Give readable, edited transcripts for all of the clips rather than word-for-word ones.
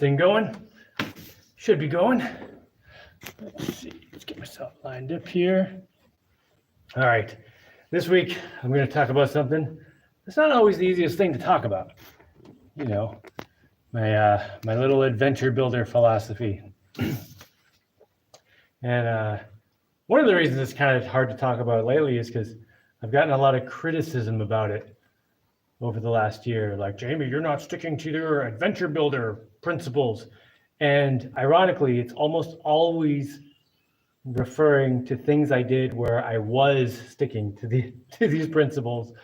Thing going? Should be going. Let's see. Let's get myself lined up here. All right. This week, I'm going to talk about something. It's not always the easiest thing to talk about. You know, my little adventure builder philosophy. And one of the reasons it's kind of hard to talk about lately is because I've gotten a lot of criticism about it over the last year. Like, Jaimie, you're not sticking to your adventure builder principles. And ironically, it's almost always referring to things I did where I was sticking to these principles,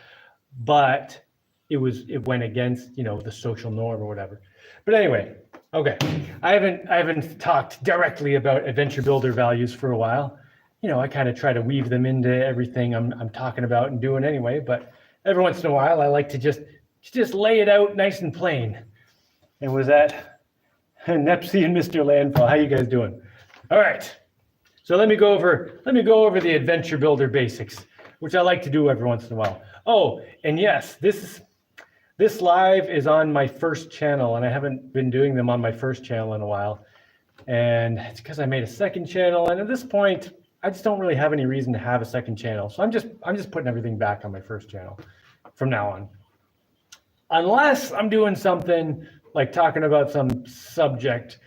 but it went against, the social norm or whatever. But anyway, okay. I haven't talked directly about adventure builder values for a while. I kind of try to weave them into everything I'm talking about and doing anyway, but every once in a while I like to just lay it out nice and plain. And was that Nepsy and Mr. Landfall? How you guys doing? All right. So let me go over the adventure builder basics, which I like to do every once in a while. Oh, and yes, this live is on my first channel, and I haven't been doing them on my first channel in a while. And it's because I made a second channel, and at this point, I just don't really have any reason to have a second channel. So I'm just putting everything back on my first channel from now on. Unless I'm doing something like talking about some subject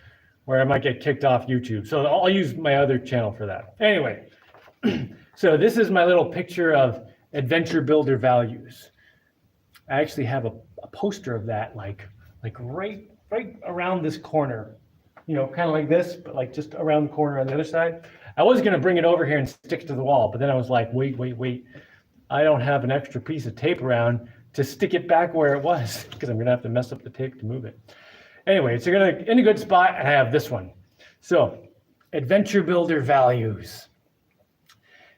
where I might get kicked off YouTube. So I'll use my other channel for that. Anyway, so this is my little picture of adventure builder values. I actually have a poster of that like right around this corner, kind of like this, but like just around the corner on the other side. I was going to bring it over here and stick it to the wall, but then I was like, wait. I don't have an extra piece of tape around to stick it back where it was because I'm going to have to mess up the tape to move it. Anyway, so in a good spot, I have this one. So, adventure builder values.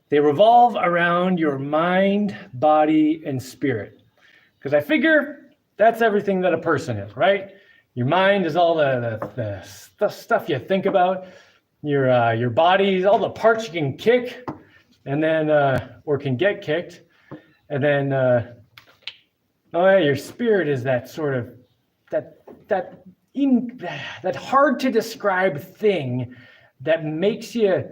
They revolve around your mind, body, and spirit. Because I figure that's everything that a person is, right? Your mind is all the stuff you think about. Your body is all the parts you can kick, and then or can get kicked, and then your spirit is that sort of that hard to describe thing that makes you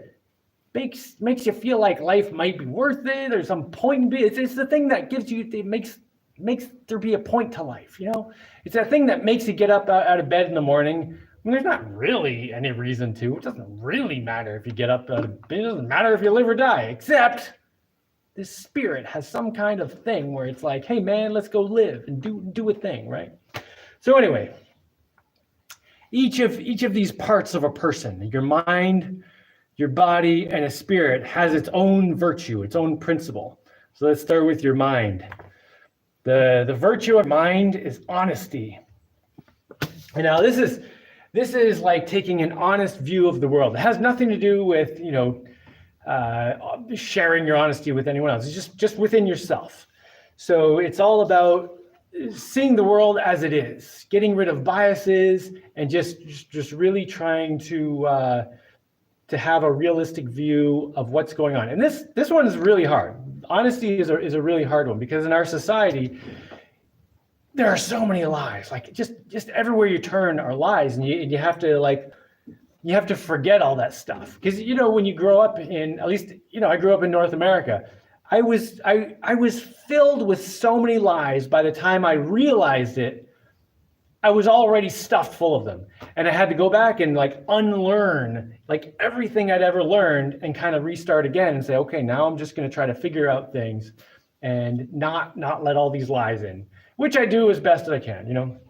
feel like life might be worth it. There's some point. It's the thing that gives you. It makes there be a point to life. It's that thing that makes you get up out of bed in the morning when there's not really any reason to. It doesn't really matter if you get up out of bed. It doesn't matter if you live or die. Except this spirit has some kind of thing where it's like, hey man, let's go live and do a thing, right? So anyway, each of these parts of a person, your mind, your body, and a spirit has its own virtue, its own principle. So let's start with your mind. The virtue of mind is honesty. And now this is like taking an honest view of the world. It has nothing to do with, sharing your honesty with anyone else. It's just within yourself. So it's all about seeing the world as it is, getting rid of biases, and just really trying to have a realistic view of what's going on. And this one is really hard. Honesty is a really hard one because in our society, there are so many lies. Like just everywhere you turn are lies, and you have to forget all that stuff. Because when you grow up in, at least I grew up in North America, I was filled with so many lies. By the time I realized it, I was already stuffed full of them. And I had to go back and unlearn everything I'd ever learned and kind of restart again and say, okay, now I'm just going to try to figure out things and not let all these lies in, which I do as best as I can,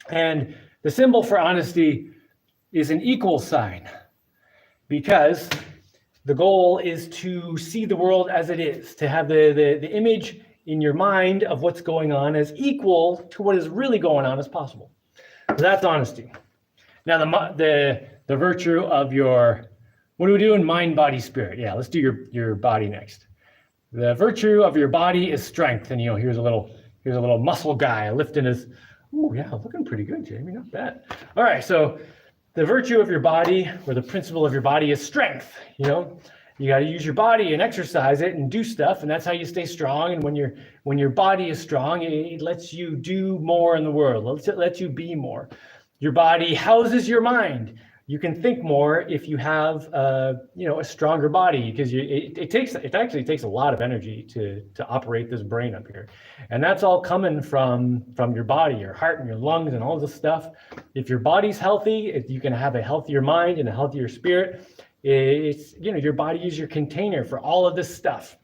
And the symbol for honesty is an equal sign, because the goal is to see the world as it is, to have the image in your mind of what's going on as equal to what is really going on as possible. So that's honesty. Now the virtue of your, what are we doing? Mind, body, spirit. Yeah, let's do your body next. The virtue of your body is strength. And here's a little muscle guy lifting his, oh yeah, looking pretty good, Jaimie, not bad. All right, so the virtue of your body, or the principle of your body, is strength. You got to use your body and exercise it and do stuff, and that's how you stay strong. And when your body is strong, it lets you do more in the world. It lets you be more. Your body houses your mind. You can think more if you have a stronger body, because it actually takes a lot of energy to operate this brain up here, and that's all coming from your body, your heart, and your lungs, and all this stuff. If your body's healthy, if you can have a healthier mind and a healthier spirit, it's your body is your container for all of this stuff.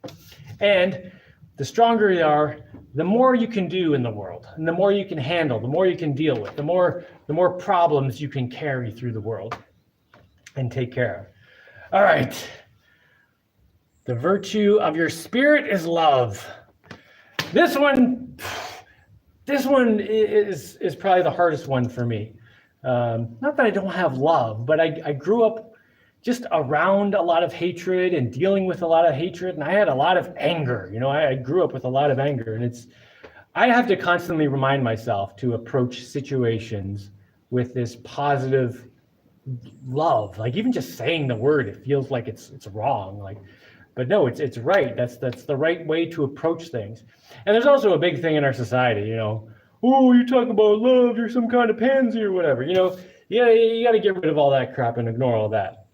And the stronger you are, the more you can do in the world, and the more you can handle, the more you can deal with, the more problems you can carry through the world and take care of. All right. The virtue of your spirit is love. This one is probably the hardest one for me. Not that I don't have love, but I grew up just around a lot of hatred and dealing with a lot of hatred, and I had a lot of anger. I grew up with a lot of anger, and I have to constantly remind myself to approach situations with this positive love. Like, even just saying the word, it feels like it's wrong. But no, it's right. That's the right way to approach things. And there's also a big thing in our society, oh, you talk about love, you're some kind of pansy or whatever. You got to get rid of all that crap and ignore all that.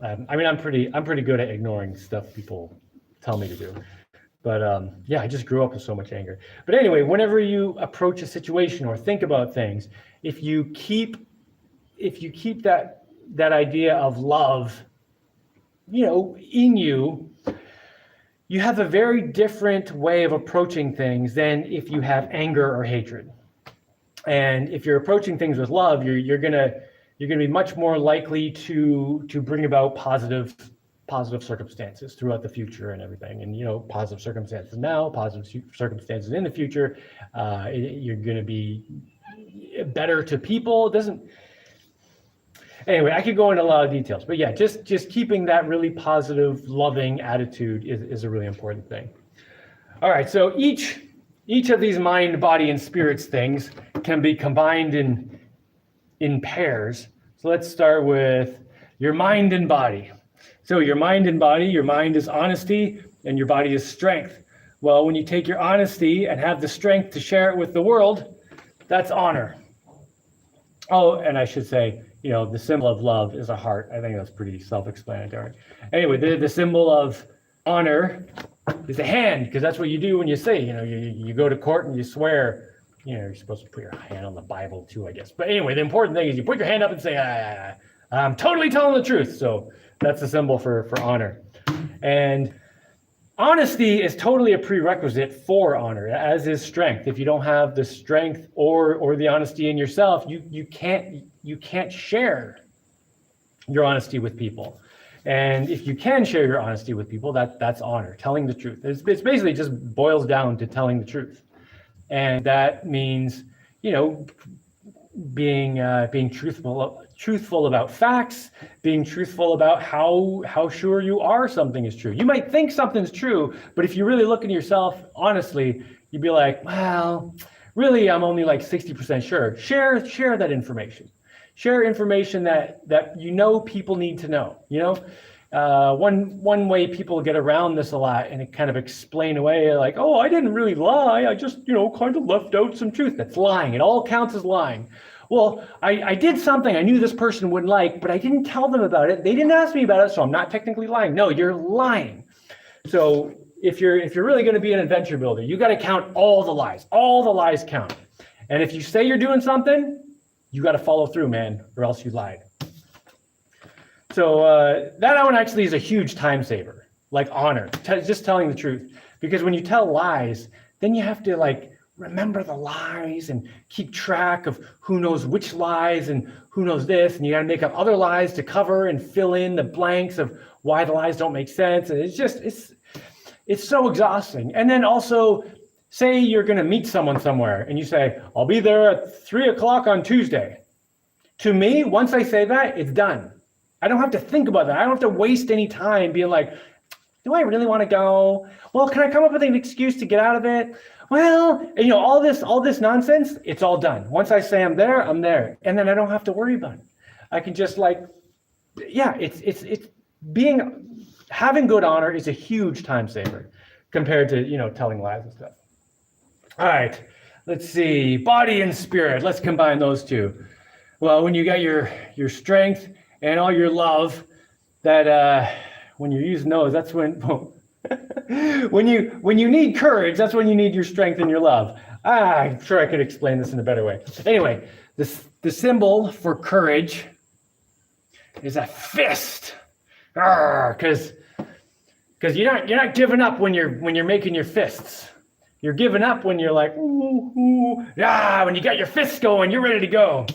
I'm pretty good at ignoring stuff people tell me to do. But I just grew up with so much anger. But anyway, whenever you approach a situation or think about things, if you keep that idea of love, in you, you have a very different way of approaching things than if you have anger or hatred. And if you're approaching things with love, you're gonna be much more likely to bring about positive circumstances throughout the future and everything. And positive circumstances now, positive circumstances in the future. You're gonna be better to people. Anyway, I could go into a lot of details, but yeah, just keeping that really positive, loving attitude is a really important thing. All right, so each of these mind, body, and spirits things can be combined in pairs. So let's start with your mind and body. So your mind and body, your mind is honesty and your body is strength. Well, when you take your honesty and have the strength to share it with the world, that's honor. Oh, and I should say, the symbol of love is a heart. I think that's pretty self-explanatory. Anyway, the symbol of honor is a hand, because that's what you do when you say, you go to court and you swear. You're supposed to put your hand on the Bible too, I guess. But anyway, the important thing is you put your hand up and say, I'm totally telling the truth. So that's the symbol for honor. And honesty is totally a prerequisite for honor, as is strength. If you don't have the strength or the honesty in yourself, you can't share your honesty with people. And if you can share your honesty with people, that's honor, telling the truth. It's basically just boils down to telling the truth. And that means, being truthful about facts, being truthful about how sure you are something is true. You might think something's true, but if you really look into yourself honestly, you'd be like, well, really, I'm only like 60% sure. Share that information. Share information that people need to know. One way people get around this a lot and it kind of explain away like, oh, I didn't really lie. I just, kind of left out some truth. That's lying. It all counts as lying. Well, I did something I knew this person would like, but I didn't tell them about it. They didn't ask me about it, so I'm not technically lying. No, you're lying. So if you're really going to be an adventure builder, you got to count all the lies. All the lies count. And if you say you're doing something, you got to follow through, man, or else you lied. So that one actually is a huge time saver, like honor, just telling the truth. Because when you tell lies, then you have to remember the lies and keep track of who knows which lies and who knows this. And you got to make up other lies to cover and fill in the blanks of why the lies don't make sense. And it's so exhausting. And then also, say you're going to meet someone somewhere and you say, I'll be there at 3:00 on Tuesday. To me, once I say that, it's done. I don't have to think about that. I don't have to waste any time being like, do I really want to go? Well, can I come up with an excuse to get out of it? Well, all this nonsense, it's all done. Once I say I'm there, I'm there. And then I don't have to worry about it. I can just having good honor is a huge time saver compared to, telling lies and stuff. All right, let's see, body and spirit. Let's combine those two. Well, when you got your strength and all your love, that when you're using those, that's when when you need courage, that's when you need your strength and your love. I'm sure I could explain this in a better way. Anyway, the symbol for courage is a fist, because you're not giving up when you're making your fists. You're giving up when you're like, ooh, ooh, when you got your fists going, you're ready to go.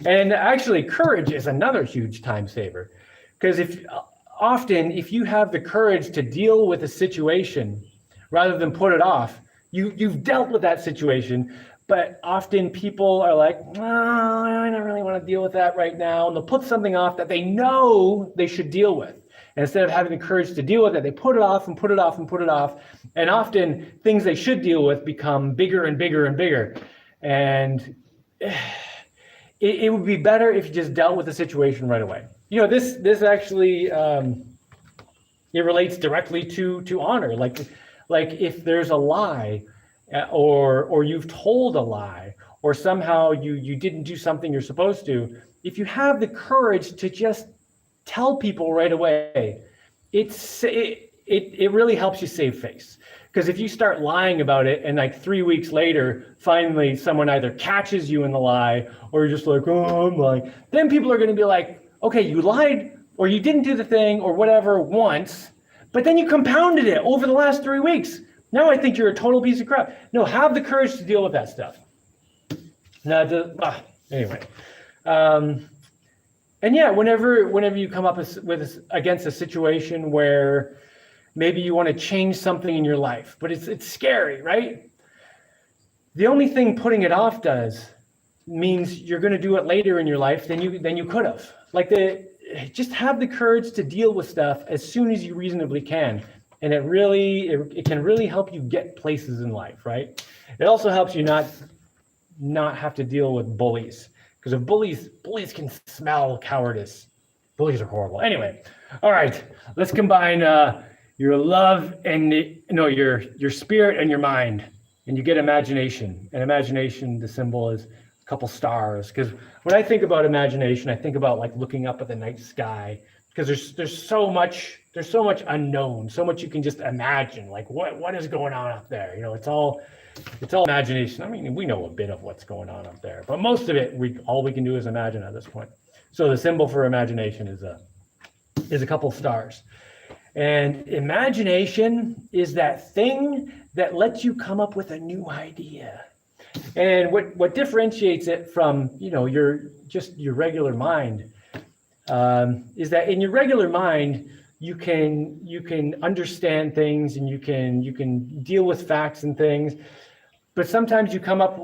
And actually, courage is another huge time saver, because if you have the courage to deal with a situation rather than put it off, you've dealt with that situation. But often people are like, I don't really want to deal with that right now, and they'll put something off that they know they should deal with. And instead of having the courage to deal with it, they put it off and put it off and put it off. And often things they should deal with become bigger and bigger and bigger. And it would be better if you just dealt with the situation right away. You know, this actually it relates directly to honor. Like if there's a lie, or you've told a lie, or somehow you didn't do something you're supposed to, if you have the courage to just tell people right away, it really helps you save face. Because if you start lying about it and like 3 weeks later, finally someone either catches you in the lie, or you're just like, oh, I'm lying, then people are going to be like, okay, you lied, or you didn't do the thing, or whatever once, but then you compounded it over the last 3 weeks. Now I think you're a total piece of crap. No, have the courage to deal with that stuff. Anyway. And yeah, whenever you come up against a situation where maybe you want to change something in your life, but it's scary, right? The only thing putting it off does means you're going to do it later in your life than you could have. Just have the courage to deal with stuff as soon as you reasonably can. And it can really help you get places in life, right? It also helps you not have to deal with bullies, because if bullies can smell cowardice. Bullies are horrible. Anyway, all right, let's combine your love and your spirit and your mind, and you get imagination. And imagination, the symbol is a couple stars. Because when I think about imagination, I think about like looking up at the night sky, because there's so much unknown, so much you can just imagine, like what is going on up there. You know, it's all imagination. I mean, we know a bit of what's going on up there, but most of it, all we can do is imagine at this point. So the symbol for imagination is a couple stars. And imagination is that thing that lets you come up with a new idea. And what differentiates it from, your regular mind, is that in your regular mind, you can understand things, and you can deal with facts and things, but sometimes you come up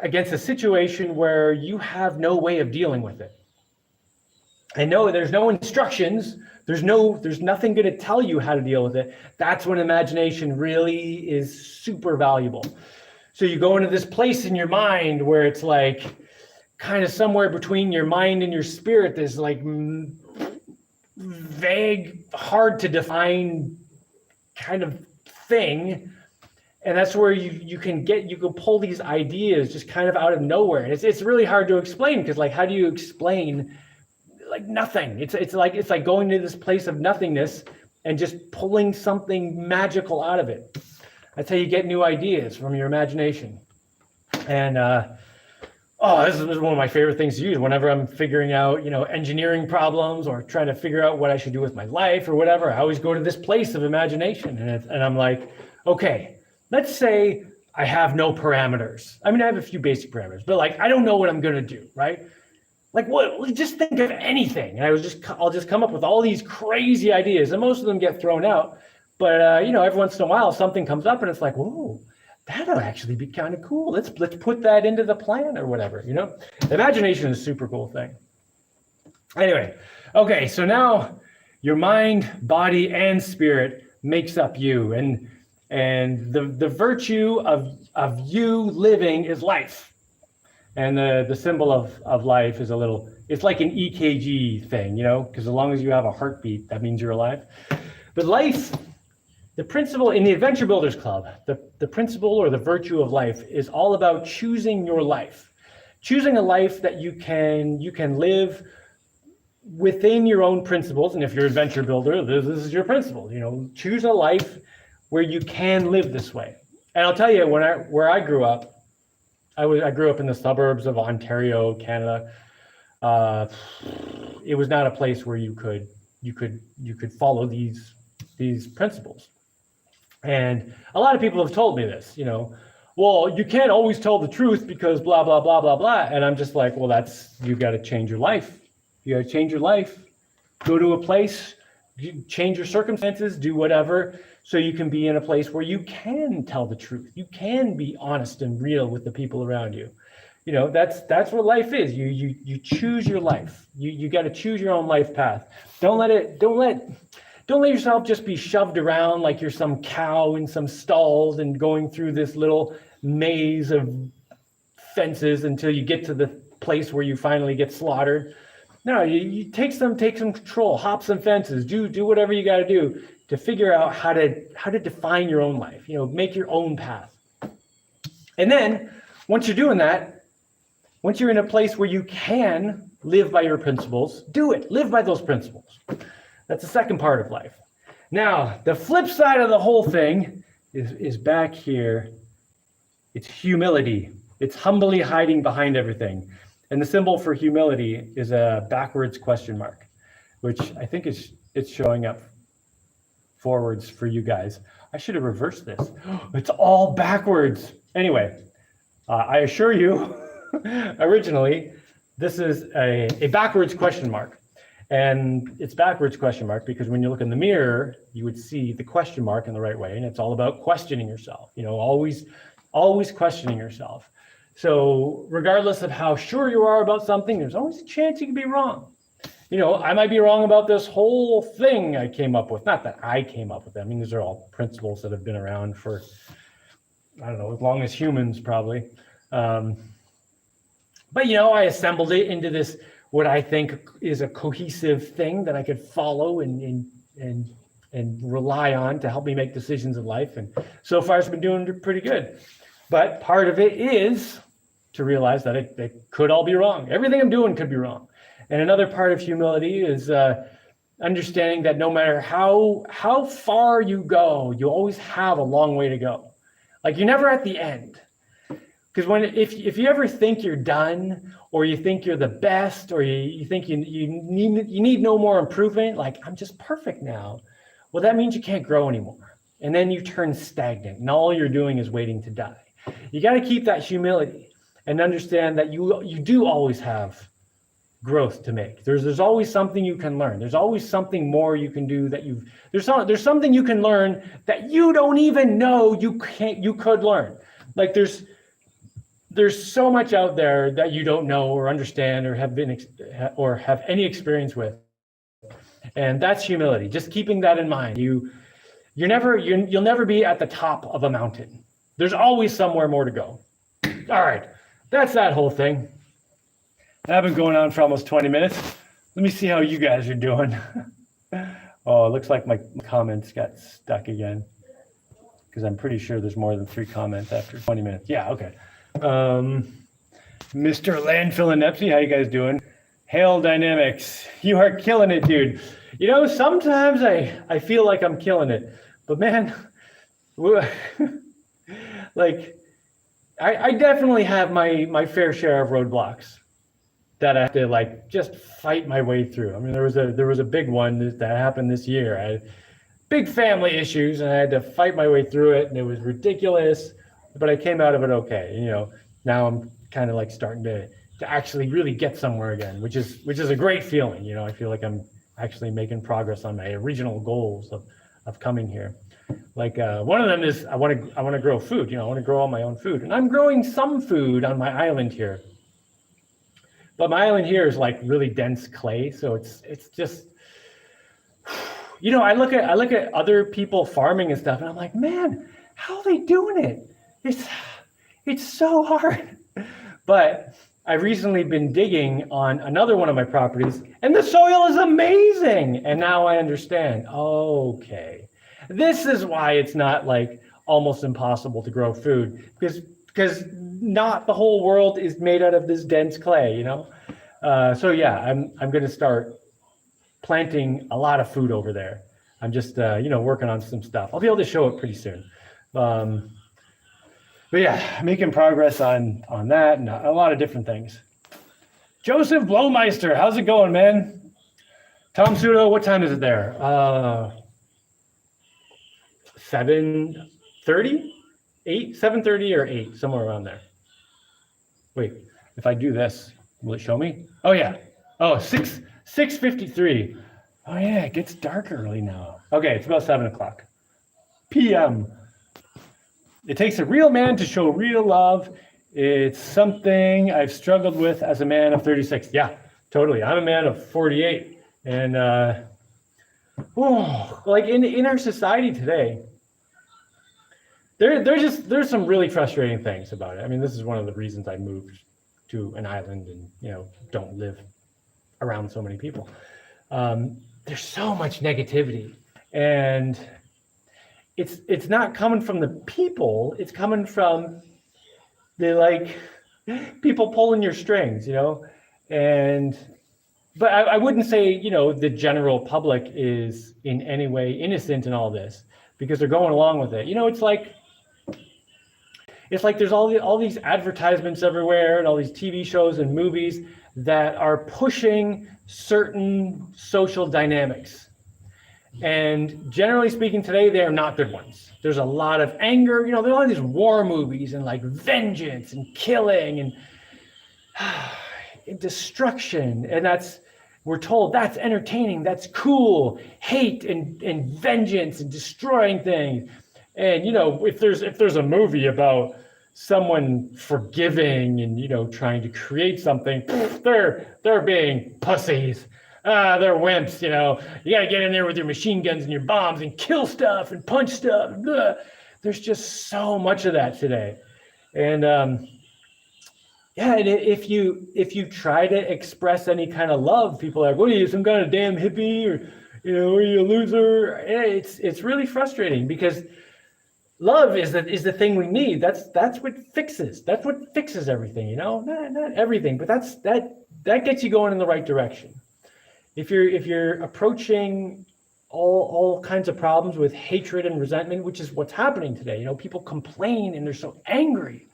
against a situation where you have no way of dealing with it. And no, there's no instructions. There's nothing going to tell you how to deal with it. That's when imagination really is super valuable. So you go into this place in your mind where it's like kind of somewhere between your mind and your spirit, this like vague, hard to define kind of thing. And that's where you can pull these ideas just kind of out of nowhere. And it's really hard to explain, because like, how do you explain like nothing? It's like going to this place of nothingness and just pulling something magical out of it. That's how you get new ideas from your imagination. And this is one of my favorite things to use whenever I'm figuring out, engineering problems, or trying to figure out what I should do with my life or whatever. I always go to this place of imagination, and I'm like, okay, let's say I have no parameters. I mean, I have a few basic parameters, but like, I don't know what I'm going to do, right? Like what? Just think of anything. And I'll just come up with all these crazy ideas, and most of them get thrown out. But every once in a while, something comes up, and it's like, whoa, that'll actually be kind of cool. Let's put that into the plan or whatever. Imagination is a super cool thing. Anyway, okay, so now your mind, body, and spirit makes up you, and the virtue of you living is life. And the symbol of life is it's like an EKG thing, because as long as you have a heartbeat, that means you're alive. But life, the principle in the Adventure Builders Club, the principle or the virtue of life is all about choosing your life. choosing a life that you can live within your own principles. And if you're an adventure builder, this is your principle. Choose a life where you can live this way. And I'll tell you, where I grew up, I grew up in the suburbs of Ontario, Canada. It was not a place where you could follow these principles. And a lot of people have told me this, well, you can't always tell the truth because blah, blah, blah, blah, blah. And I'm just like, well, you got to change your life. You got to change your life. Go to a place, change your circumstances, do whatever, so you can be in a place where you can tell the truth. You can be honest and real with the people around you. That's what life is. You choose your life. You got to choose your own life path. Don't let yourself just be shoved around like you're some cow in some stalls and going through this little maze of fences until you get to the place where you finally get slaughtered. No, you take some control, hop some fences, do whatever you got to do to figure out how to define your own life. Make your own path. And then once you're doing that, once you're in a place where you can live by your principles, do it. Live by those principles. That's the second part of life. Now, the flip side of the whole thing is back here. It's humility. It's humbly hiding behind everything. And the symbol for humility is a backwards question mark, which I think it's showing up forwards for you guys. I should have reversed this. It's all backwards. Anyway, I assure you, originally, this is a backwards question mark. And it's backwards question mark because when you look in the mirror, you would see the question mark in the right way. And it's all about questioning yourself, always questioning yourself. So regardless of how sure you are about something, there's always a chance you can be wrong. I might be wrong about this whole thing I came up with. Not that I came up with them. I mean, these are all principles that have been around for, I don't know, as long as humans probably. But, I assembled it into this, what I think is a cohesive thing that I could follow and rely on to help me make decisions in life. And so far it's been doing pretty good. But part of it is to realize that it could all be wrong. Everything I'm doing could be wrong. And another part of humility is understanding that no matter how far you go, you always have a long way to go. Like you're never at the end. Because if you ever think you're done, or you think you're the best, or you think you need no more improvement, like I'm just perfect now, well, that means you can't grow anymore. And then you turn stagnant, and all you're doing is waiting to die. You got to keep that humility and understand that you do always have growth to make. There's always something you can learn. There's always something more you can do there's something you can learn that you don't even know you could learn. Like there's so much out there that you don't know or understand or have any experience with. And that's humility. Just keeping that in mind. You'll never be at the top of a mountain. There's always somewhere more to go. All right, that's that whole thing. I've been going on for almost 20 minutes. Let me see how you guys are doing. Oh, it looks like my comments got stuck again, because I'm pretty sure there's more than 3 comments after 20 minutes. Yeah, okay. Mr. Landfill and Nepsy, how you guys doing? Hail Dynamics, you are killing it, dude. Sometimes I feel like I'm killing it, but man, like I definitely have my fair share of roadblocks that I have to just fight my way through. I mean, there was a big one that happened this year. I had big family issues and I had to fight my way through it, and it was ridiculous, but I came out of it okay. Now I'm kind of starting to actually really get somewhere again, which is a great feeling. I feel like I'm actually making progress on my original goals of coming here. One of them is I want to grow food. I want to grow all my own food, and I'm growing some food on my island here. But my island here is really dense clay, so it's just, I look at other people farming and stuff, and I'm like, man, how are they doing it? It's so hard. But I've recently been digging on another one of my properties, and the soil is amazing. And now I understand. Okay, this is why it's not almost impossible to grow food, because because not the whole world is made out of this dense clay, you know? So yeah, I'm going to start planting a lot of food over there. I'm just, working on some stuff. I'll be able to show it pretty soon. But yeah, making progress on that and a lot of different things. Joseph Blowmeister, how's it going, man? Tom Sudo, what time is it there? 7:30? 8? 7:30 or 8, somewhere around there. Wait, if I do this, will it show me? Oh yeah. Oh, 6:53. Oh yeah, it gets dark early now. Okay, it's about 7 o'clock p.m. It takes a real man to show real love. It's something I've struggled with as a man of 36. Yeah, totally. I'm a man of 48. And like in our society today, there's some really frustrating things about it. I mean, this is one of the reasons I moved to an island and, don't live around so many people. There's so much negativity, and it's not coming from the people, it's coming from the people pulling your strings, but I wouldn't say, the general public is in any way innocent in all this, because they're going along with it. It's like there's all these advertisements everywhere and all these TV shows and movies that are pushing certain social dynamics. And generally speaking today, they are not good ones. There's a lot of anger, there's all these war movies and like vengeance and killing and destruction. And we're told that's entertaining, that's cool, hate and vengeance and destroying things. And, if there's a movie about someone forgiving and, trying to create something, they're being pussies. They're wimps, you got to get in there with your machine guns and your bombs and kill stuff and punch stuff. Blah. There's just so much of that today. And and if you try to express any kind of love, people are like, what are you, some kind of damn hippie, or, are you a loser? It's really frustrating, because love is the thing we need. That's what fixes. That's what fixes everything, not everything, but that gets you going in the right direction. If you're approaching all kinds of problems with hatred and resentment, which is what's happening today, people complain and they're so angry,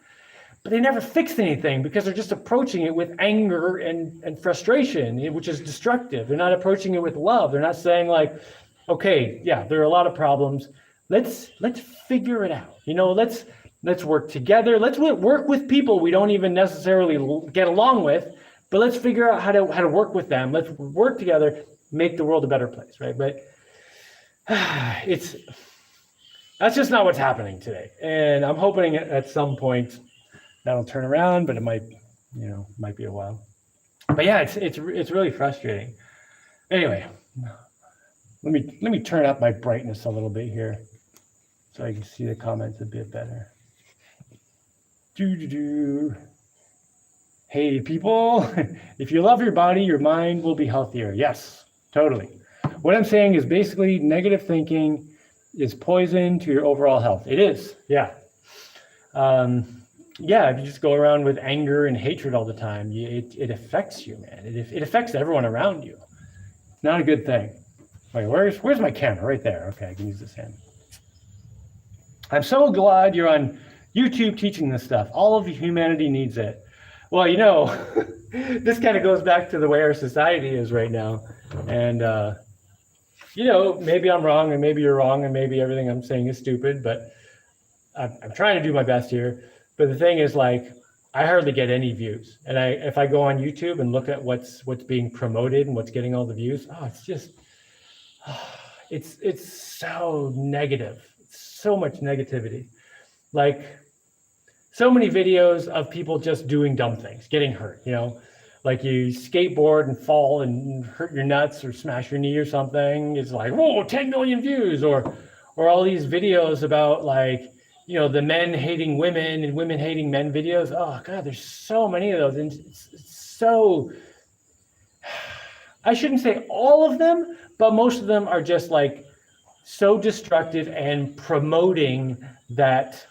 but they never fix anything because they're just approaching it with anger and frustration, which is destructive. They're not approaching it with love. They're not saying like, okay, yeah, there are a lot of problems. Let's figure it out. Let's work together. Let's work with people we don't even necessarily get along with, but let's figure out how to work with them. Let's work together, make the world a better place, right? But that's just not what's happening today. And I'm hoping at some point that'll turn around, but it might be a while. But yeah, it's really frustrating. Anyway, let me turn up my brightness a little bit here so I can see the comments a bit better. Hey people, if you love your body, your mind will be healthier. Yes, totally. What I'm saying is basically negative thinking is poison to your overall health. It is, yeah. If you just go around with anger and hatred all the time, it affects you, man. It affects everyone around you. It's not a good thing. Wait, where's my camera? Right there. Okay, I can use this hand. I'm so glad you're on YouTube teaching this stuff. All of humanity needs it. Well, this kind of goes back to the way our society is right now. And, maybe I'm wrong and maybe you're wrong and maybe everything I'm saying is stupid, but I'm trying to do my best here. But the thing is, like, I hardly get any views. And if I go on YouTube and look at what's being promoted and what's getting all the views, it's just, it's so negative. So much negativity. Like, so many videos of people just doing dumb things, getting hurt, like you skateboard and fall and hurt your nuts or smash your knee or something. It's like, whoa, 10 million views, or all these videos about like, the men hating women and women hating men videos. Oh God, there's so many of those. And it's so, I shouldn't say all of them, but most of them are just like so destructive and promoting that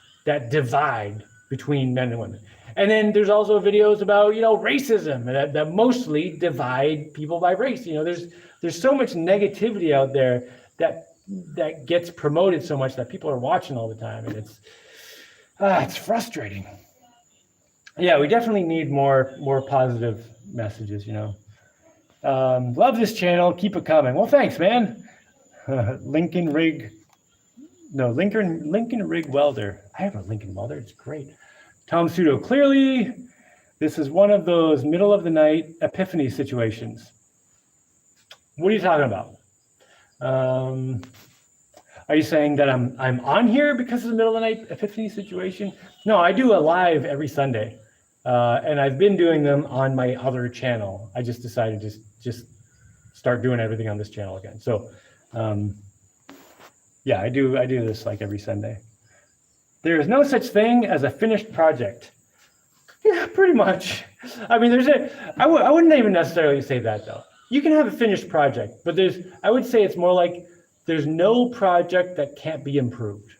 divide between men and women. And then there's also videos about, racism that mostly divide people by race. There's so much negativity out there that gets promoted so much that people are watching all the time, and it's frustrating. Yeah, we definitely need more positive messages. Love this channel. Keep it coming. Well, thanks, man. Lincoln Rig Welder. I have a Lincoln Welder. It's great. Tom Pseudo. Clearly, this is one of those middle of the night epiphany situations. What are you talking about? Are you saying that I'm on here because of the middle of the night epiphany situation? No, I do a live every Sunday, and I've been doing them on my other channel. I just decided to just start doing everything on this channel again. So, yeah, I do this like every Sunday. There is no such thing as a finished project. Yeah, pretty much. I mean, I wouldn't even necessarily say that though. You can have a finished project, but I would say it's more like there's no project that can't be improved.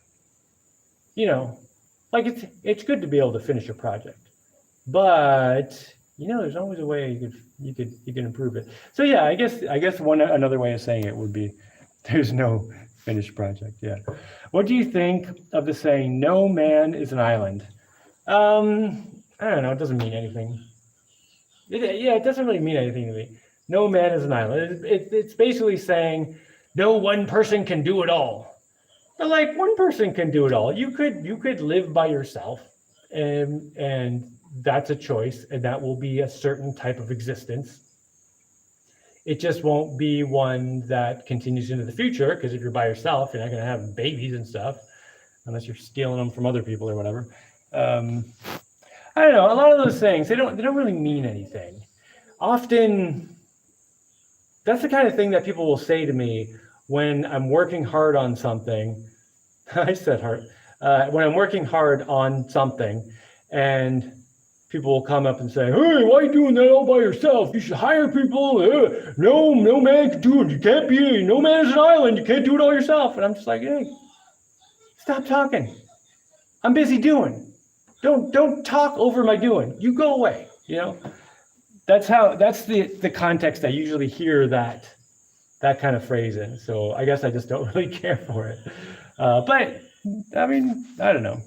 Like it's good to be able to finish a project, but there's always a way you can improve it. So yeah, I guess another way of saying it would be there's no finished project. Yeah. What do you think of the saying "No man is an island"? I don't know. It doesn't mean anything. It doesn't really mean anything to me. No man is an island. It's basically saying no one person can do it all. But like one person can do it all. You could live by yourself, and that's a choice, and that will be a certain type of existence. It just won't be one that continues into the future, because if you're by yourself, you're not going to have babies and stuff, unless you're stealing them from other people or whatever. I don't know. A lot of those things, they don't really mean anything. Often, that's the kind of thing that people will say to me when I'm working hard on something. I said hard. When I'm working hard on something, and people will come up and say, "Hey, why are you doing that all by yourself? You should hire people. No man can do it. You can't be. No man is an island. You can't do it all yourself." And I'm just like, hey, stop talking. I'm busy doing. Don't talk over my doing. You go away. That's the context I usually hear that kind of phrase in. So I guess I just don't really care for it. But I mean, I don't know.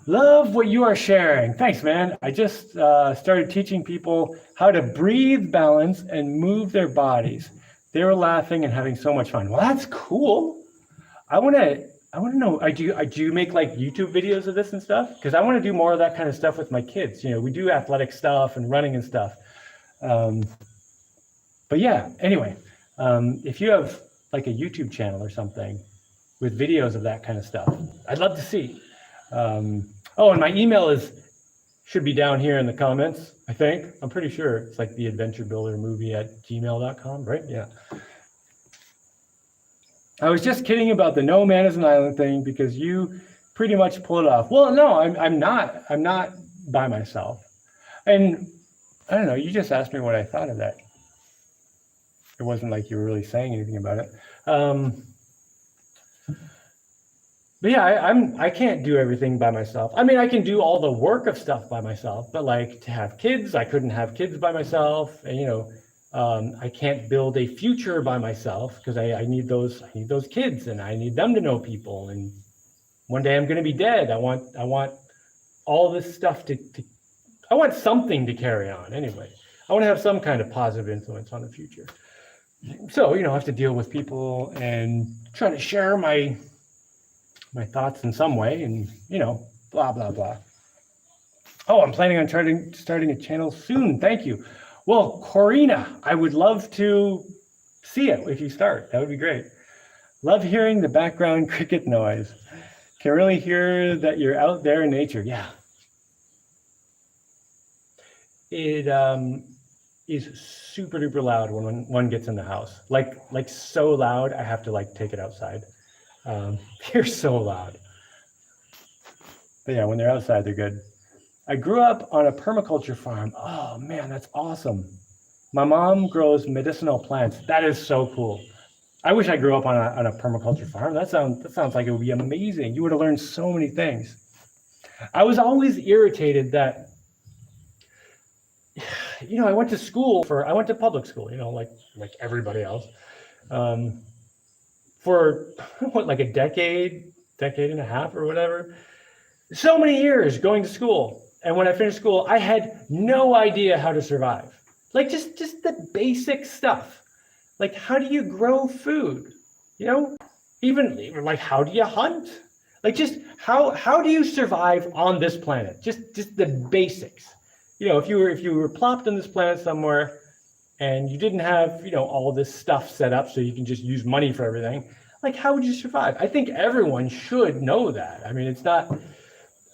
Love what you are sharing. Thanks, man. I just started teaching people how to breathe, balance, and move their bodies. They were laughing and having so much fun. Well, that's cool. I want to know, do you make like YouTube videos of this and stuff? Because I want to do more of that kind of stuff with my kids. We do athletic stuff and running and stuff. But yeah, anyway, if you have like a YouTube channel or something with videos of that kind of stuff, I'd love to see. And my email should be down here in the comments, I think. I'm pretty sure it's like the adventurebuildermovie@gmail.com, right? Yeah. I was just kidding about the no man is an island thing because you pretty much pull it off. Well, no, I'm not by myself. And I don't know, you just asked me what I thought of that. It wasn't like you were really saying anything about it. But yeah, I can't do everything by myself. I mean, I can do all the work of stuff by myself, but like to have kids, I couldn't have kids by myself. And I can't build a future by myself because I need those kids, and I need them to know people. And one day I'm going to be dead. I want all this stuff I want something to carry on anyway. I want to have some kind of positive influence on the future. So, I have to deal with people and try to share my thoughts in some way, and blah blah blah. Oh, I'm planning on starting a channel soon. Thank you. Well, Corina, I would love to see it if you start. That would be great. Love hearing the background cricket noise. Can really hear that you're out there in nature. Yeah. It is super duper loud when one gets in the house. Like so loud, I have to like take it outside. They're so loud. But yeah, when they're outside, they're good. I grew up on a permaculture farm. Oh man, that's awesome. My mom grows medicinal plants. That is so cool. I wish I grew up on a permaculture farm. That sounds like it would be amazing. You would have learned so many things. I was always irritated that, I went to I went to public school, like everybody else, um, for what, like a decade and a half or whatever. So many years going to school. And when I finished school, I had no idea how to survive. Like just the basic stuff. Like, how do you grow food? You know, even like, how do you hunt? Like, just how do you survive on this planet? Just the basics. If you were plopped on this planet somewhere and you didn't have, all this stuff set up so you can just use money for everything, like, how would you survive? I think everyone should know that. I mean,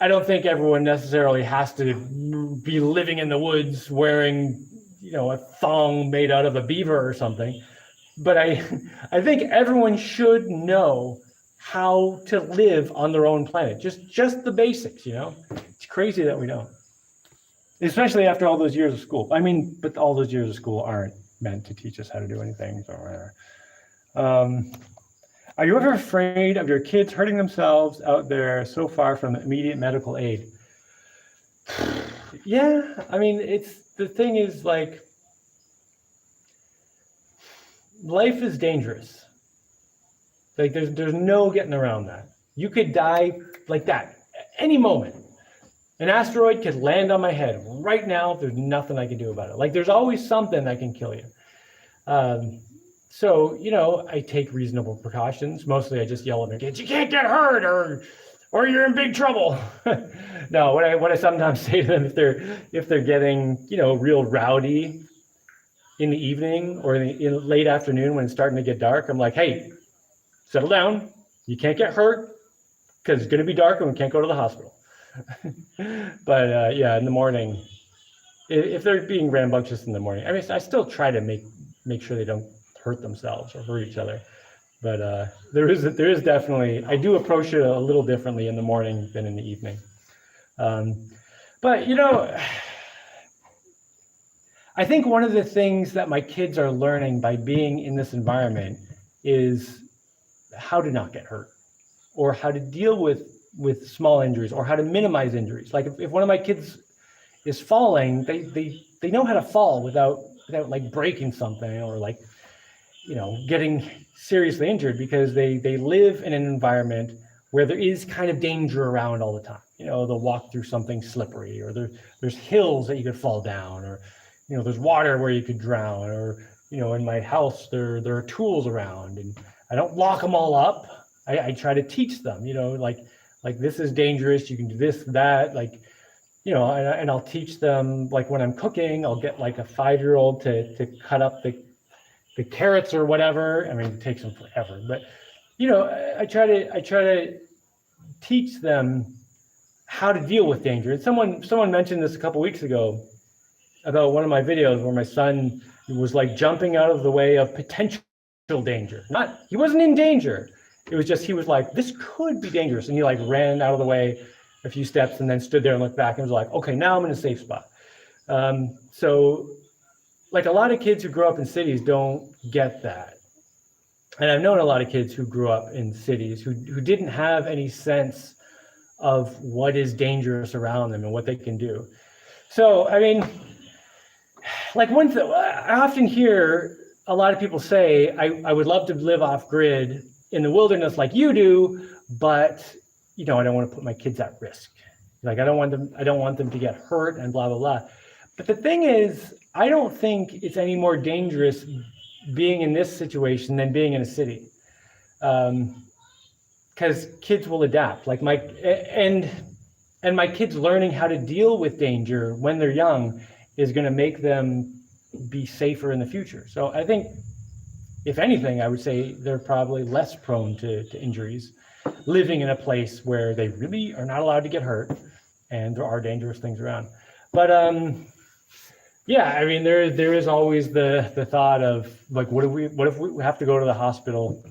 I don't think everyone necessarily has to be living in the woods wearing, a thong made out of a beaver or something. But I think everyone should know how to live on their own planet. Just the basics, It's crazy that we don't. Especially after all those years of school. I mean, but all those years of school aren't meant to teach us how to do anything or whatever. Are you ever afraid of your kids hurting themselves out there so far from immediate medical aid? Yeah, I mean, the thing is, like, life is dangerous. Like, there's no getting around that. You could die like that any moment. An asteroid could land on my head right now. There's nothing I can do about it. Like, there's always something that can kill you. So, I take reasonable precautions. Mostly I just yell at my kids, you can't get hurt or you're in big trouble. No, what I sometimes say to them, if they're getting, real rowdy in the evening or in late afternoon when it's starting to get dark, I'm like, hey, settle down. You can't get hurt because it's going to be dark and we can't go to the hospital. But yeah, in the morning, if they're being rambunctious in the morning, I mean, I still try to make sure they don't hurt themselves or hurt each other. But there is definitely, I do approach it a little differently in the morning than in the evening. But I think one of the things that my kids are learning by being in this environment is how to not get hurt, or how to deal with small injuries, or how to minimize injuries. Like, if one of my kids is falling, they know how to fall without like breaking something or like, getting seriously injured, because they live in an environment where there is kind of danger around all the time. They'll walk through something slippery, or there's hills that you could fall down, or there's water where you could drown, or in my house there are tools around, and I don't lock them all up. I try to teach them, like this is dangerous, you can do this, that, like, and I'll teach them, like, when I'm cooking, I'll get like a 5-year-old to cut up the carrots or whatever. I mean, it takes them forever, but I try to teach them how to deal with danger. And someone mentioned this a couple weeks ago about one of my videos where my son was like jumping out of the way of potential danger. He wasn't in danger. It was just, he was like, this could be dangerous. And he like ran out of the way a few steps and then stood there and looked back and was like, okay, now I'm in a safe spot. So like, a lot of kids who grow up in cities don't get that. And I've known a lot of kids who grew up in cities who didn't have any sense of what is dangerous around them and what they can do. So, I mean, like, I often hear a lot of people say, I would love to live off grid in the wilderness like you do, but I don't want to put my kids at risk. Like, I don't want them to get hurt and blah, blah, blah. But the thing is, I don't think it's any more dangerous being in this situation than being in a city. Because kids will adapt. Like, my kids learning how to deal with danger when they're young is going to make them be safer in the future. So I think, if anything, I would say they're probably less prone to injuries living in a place where they really are not allowed to get hurt and there are dangerous things around. But yeah, I mean, there is always the thought of, like, what if we have to go to the hospital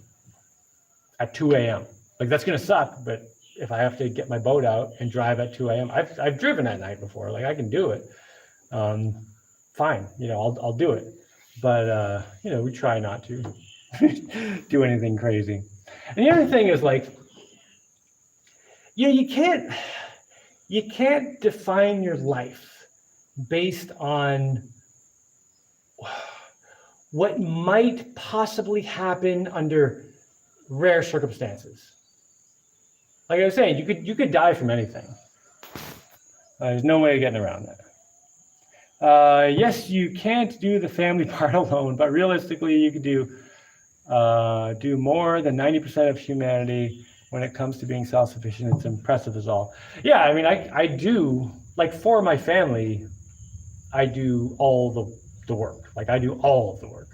at 2 a.m.? Like, that's going to suck, but if I have to get my boat out and drive at 2 a.m., I've driven at night before. Like, I can do it. Fine, I'll do it. But we try not to do anything crazy. And the other thing is, like, you you can't define your life based on what might possibly happen under rare circumstances. Like I was saying, you could die from anything. There's no way of getting around that. Yes, you can't do the family part alone, but realistically, you could do more than 90% of humanity when it comes to being self-sufficient. It's impressive as all. Yeah, I mean, I do, like for my family, I do all the work. Like I do all of the work.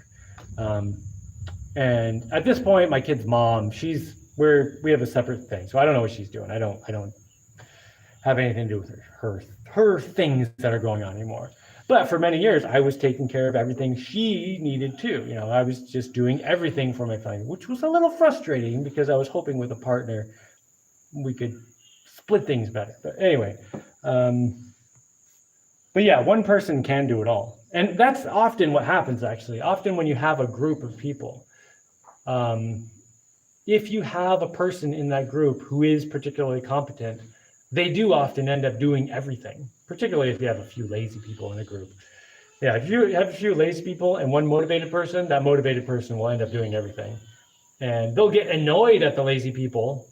And at this point, my kid's mom, we have a separate thing. So I don't know what she's doing. I don't have anything to do with her things that are going on anymore. But for many years, I was taking care of everything she needed too. You know, I was just doing everything for my family, which was a little frustrating because I was hoping with a partner we could split things better. But anyway, but yeah, one person can do it all. And that's often what happens, actually. Often when you have a group of people, if you have a person in that group who is particularly competent, they do often end up doing everything, particularly if you have a few lazy people in a group. Yeah, if you have a few lazy people and one motivated person, that motivated person will end up doing everything. And they'll get annoyed at the lazy people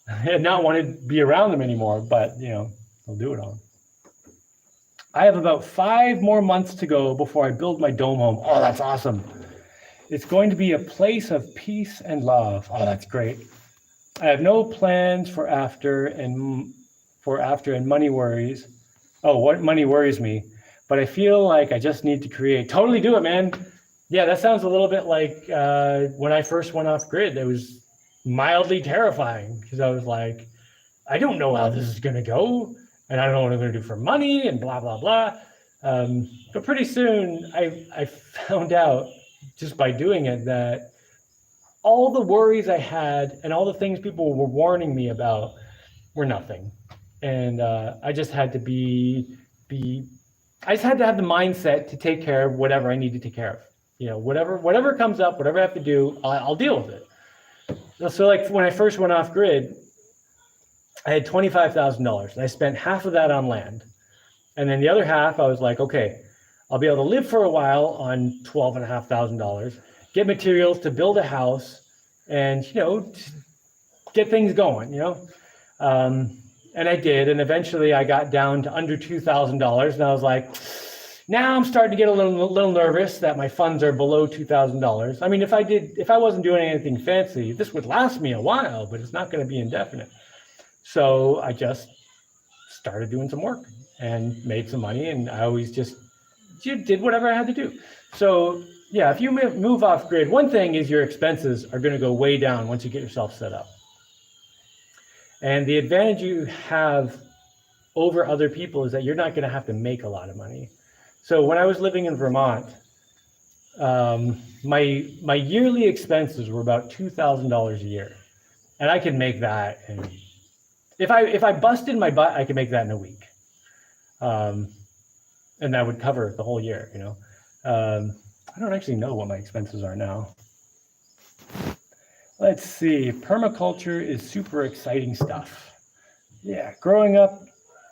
and not want to be around them anymore, but you know, they'll do it all. I have about 5 more months to go before I build my dome home. Oh, that's awesome. It's going to be a place of peace and love. Oh, that's great. I have no plans for after and money worries. Oh, what money worries me? But I feel like I just need to create. Totally do it, man. Yeah, that sounds a little bit like when I first went off grid. It was mildly terrifying because I was like, I don't know how this is going to go. And I don't know what I'm going to do for money and blah, blah, blah. But pretty soon I found out just by doing it that all the worries I had and all the things people were warning me about were nothing. And I just had to I just had to have the mindset to take care of whatever I need to take care of. You know, whatever comes up, whatever I have to do, I'll deal with it. So like when I first went off grid, I had $25,000 and I spent half of that on land. And then the other half, I was like, okay, I'll be able to live for a while on $12,500, get materials to build a house and, you know, get things going, you know? And I did. And eventually I got down to under $2,000 and I was like, now I'm starting to get a little nervous that my funds are below $2,000. I mean, if I wasn't doing anything fancy, this would last me a while, but it's not going to be indefinite. So I just started doing some work and made some money, and I always just did whatever I had to do. So yeah, if you move off grid, one thing is your expenses are going to go way down once you get yourself set up. And the advantage you have over other people is that you're not going to have to make a lot of money. So when I was living in Vermont, my yearly expenses were about $2,000 a year, and I could make that. And if I busted my butt, I could make that in a week, and that would cover the whole year. You know, I don't actually know what my expenses are now. Let's see. Permaculture is super exciting stuff. Yeah, growing up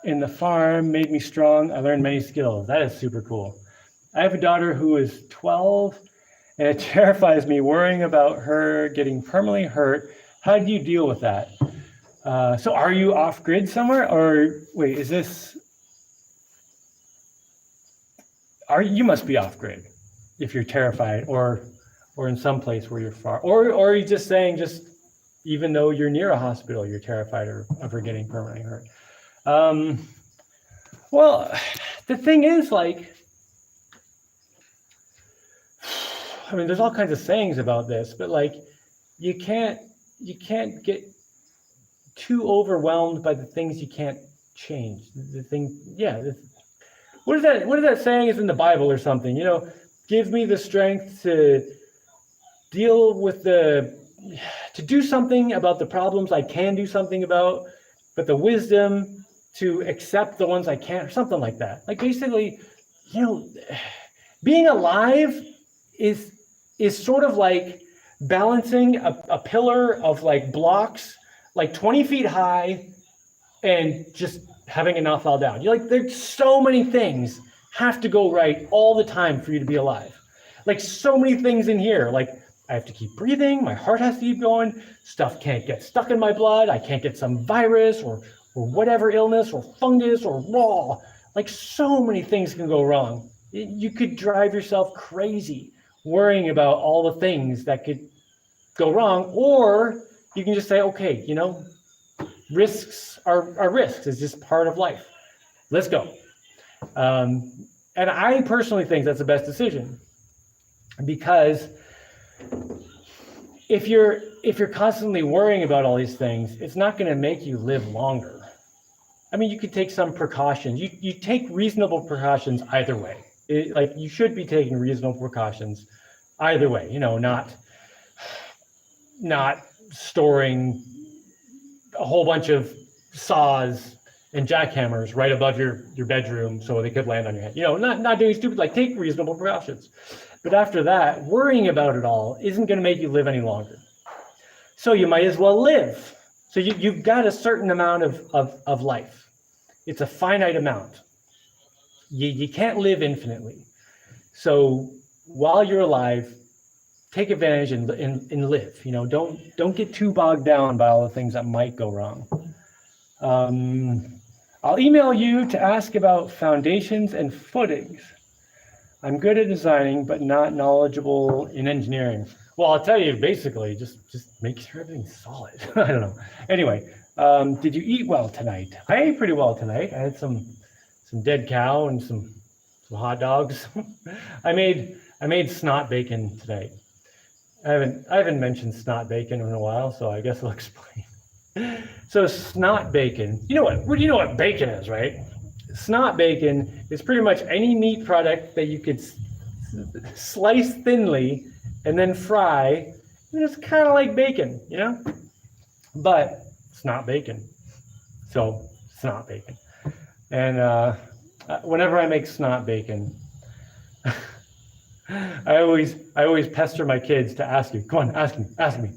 in the farm made me strong. I learned many skills. That is super cool. I have a daughter who is 12, and it terrifies me worrying about her getting permanently hurt. How do you deal with that? So are you off grid somewhere, or wait, is this, you must be off grid if you're terrified, or in some place where you're far, or are you just saying, just even though you're near a hospital, you're terrified of her getting permanently hurt? Well, the thing is, like, I mean, there's all kinds of sayings about this, but like, you can't get too overwhelmed by the things you can't change. What is that saying is in the Bible or something? You know, give me the strength to deal with to do something about the problems I can do something about, but the wisdom to accept the ones I can't, or something like that. Like basically, you know, being alive is sort of like balancing a pillar of like blocks, like 20 feet high, and just having it not fall down. You're like, there's so many things have to go right all the time for you to be alive. Like so many things in here, like I have to keep breathing, my heart has to keep going, stuff can't get stuck in my blood, I can't get some virus or whatever illness or fungus or raw. Like so many things can go wrong. You could drive yourself crazy worrying about all the things that could go wrong, or you can just say, okay, risks are risks. It's just part of life. Let's go. And I personally think that's the best decision, because if you're constantly worrying about all these things, it's not going to make you live longer. I mean, you could take some precautions. You take reasonable precautions either way. Like you should be taking reasonable precautions either way. Not storing a whole bunch of saws and jackhammers right above your bedroom so they could land on your head. Not doing stupid, like take reasonable precautions. But after that, worrying about it all isn't going to make you live any longer. So you might as well live. So you've got a certain amount of life. It's a finite amount. You can't live infinitely. So while you're alive, take advantage and live. Don't get too bogged down by all the things that might go wrong. I'll email you to ask about foundations and footings. I'm good at designing, but not knowledgeable in engineering. Well, I'll tell you, basically, just make sure everything's solid. I don't know. Anyway, did you eat well tonight? I ate pretty well tonight. I had some dead cow and some hot dogs. I made snot bacon tonight. I haven't mentioned snot bacon in a while, so I guess I'll explain. So snot bacon, you know what bacon is, right? Snot bacon is pretty much any meat product that you could slice thinly and then fry. And it's kind of like bacon, but it's not bacon. So it's not bacon. And whenever I make snot bacon, I always pester my kids to ask you. Come on, ask me.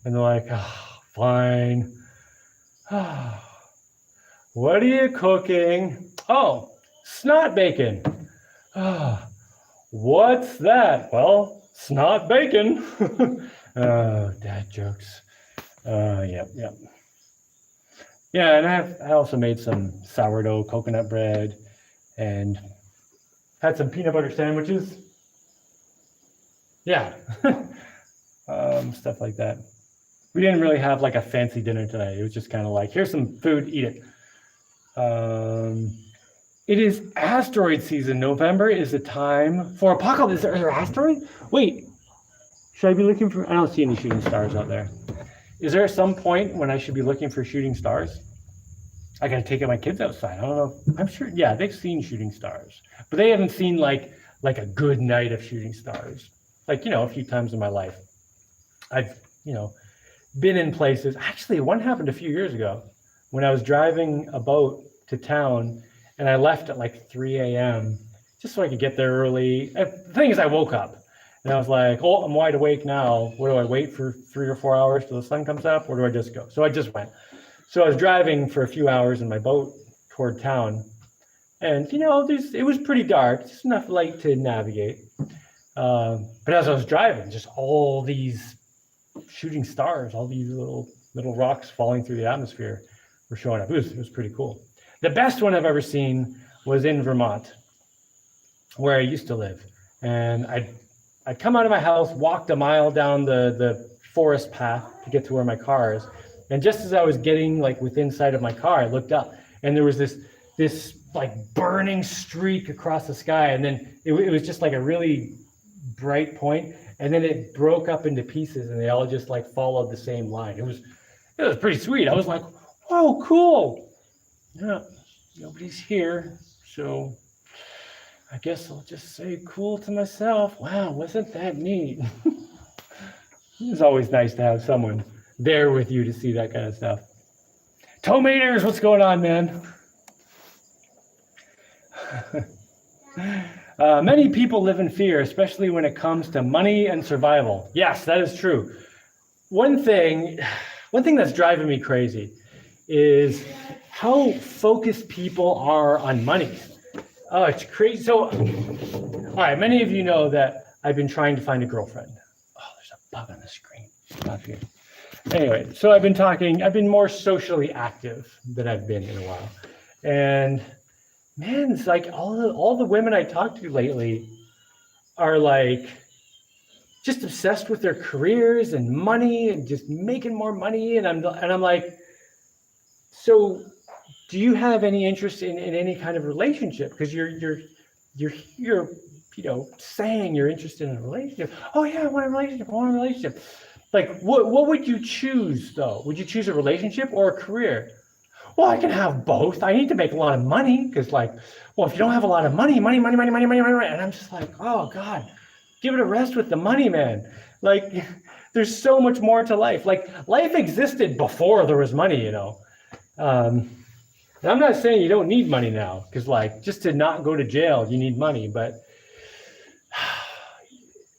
And they're like, oh, fine. What are you cooking? Oh, snot bacon. What's that? Well, snot bacon. Oh, dad jokes. Yep. Yeah, and I also made some sourdough coconut bread and had some peanut butter sandwiches. Yeah, stuff like that. We didn't really have like a fancy dinner today. It was just kind of like, here's some food, eat it. It is asteroid season. November is the time for apocalypse. Is there asteroid? Wait, should I be looking for? I don't see any shooting stars out there. Is there some point when I should be looking for shooting stars? I gotta take my kids outside. I don't know. I'm sure. Yeah, they've seen shooting stars, but they haven't seen like a good night of shooting stars. Like a few times in my life, I've been in places. Actually, one happened a few years ago when I was driving a boat to town, and I left at like 3 a.m. just so I could get there early. The thing is, I woke up and I was like, oh, I'm wide awake now. What do I wait for 3 or 4 hours till the sun comes up, or do I just go? So I just went. So I was driving for a few hours in my boat toward town, and it was pretty dark, just enough light to navigate. But as I was driving, just all these shooting stars, all these little rocks falling through the atmosphere were showing up. It was pretty cool. The best one I've ever seen was in Vermont, where I used to live. And I'd come out of my house, walked a mile down the forest path to get to where my car is. And just as I was getting like within sight of my car, I looked up and there was this like burning streak across the sky. And then it was just like a really bright point. And then it broke up into pieces and they all just like followed the same line. It was pretty sweet. I was like, oh, cool. Yeah, nobody's here. So I guess I'll just say cool to myself. Wow, wasn't that neat? It's always nice to have someone there with you to see that kind of stuff. Tomaters, what's going on, man? Many people live in fear, especially when it comes to money and survival. Yes, that is true. One thing that's driving me crazy is how focused people are on money. Oh, it's crazy. So, all right, many of you know that I've been trying to find a girlfriend. Oh, there's a bug on the screen. Not good. Anyway, so I've been more socially active than I've been in a while. And man, it's like all the women I talk to lately are like just obsessed with their careers and money and just making more money. And I'm like, so do you have any interest in any kind of relationship? Because you're saying you're interested in a relationship. Oh yeah, I want a relationship. Like what would you choose though? Would you choose a relationship or a career? Well, I can have both. I need to make a lot of money because well, if you don't have a lot of money, and I'm just like, oh God, give it a rest with the money, man. Like there's so much more to life. Like life existed before there was money, And I'm not saying you don't need money now, because just to not go to jail, you need money. But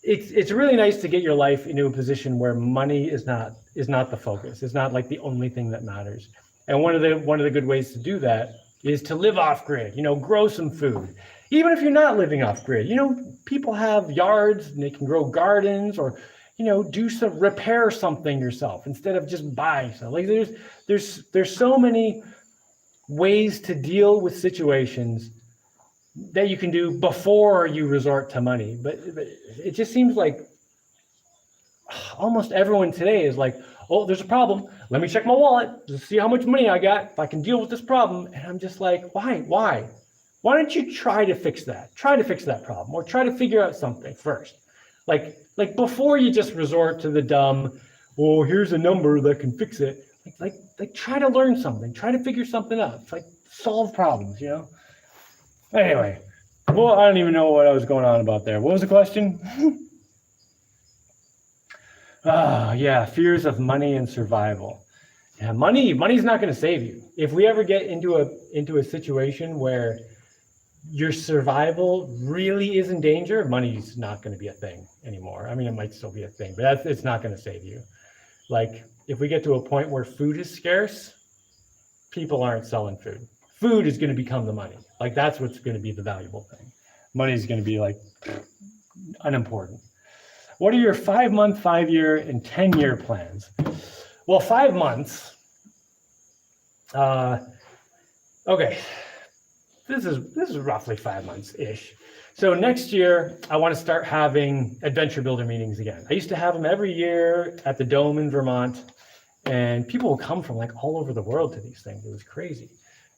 it's really nice to get your life into a position where money is not the focus. It's not like the only thing that matters. And one of the good ways to do that is to live off grid. Grow some food. Even if you're not living off grid, people have yards and they can grow gardens or repair something yourself instead of just buy stuff. Like there's so many ways to deal with situations that you can do before you resort to money. But it just seems like almost everyone today is like, oh, there's a problem. Let me check my wallet to see how much money I got, if I can deal with this problem. And I'm just like, why? Why don't you try to fix that? Try to fix that problem or try to figure out something first. Like before you just resort to the dumb, oh, here's a number that can fix it. Like try to learn something, try to figure something out. It's like solve problems, Anyway, well, I don't even know what I was going on about there. What was the question? Yeah, fears of money and survival. Yeah, money's not going to save you. If we ever get into a situation where your survival really is in danger, money's not going to be a thing anymore. I mean, it might still be a thing, but it's not going to save you. Like if we get to a point where food is scarce, people aren't selling food. Food is going to become the money. Like that's what's going to be the valuable thing. Money is going to be like unimportant. What are your 5-month, 5-year, and 10-year plans? Well, 5 months. Okay, this is roughly 5 months ish. So next year, I want to start having adventure builder meetings again. I used to have them every year at the Dome in Vermont, and people would come from all over the world to these things. It was crazy.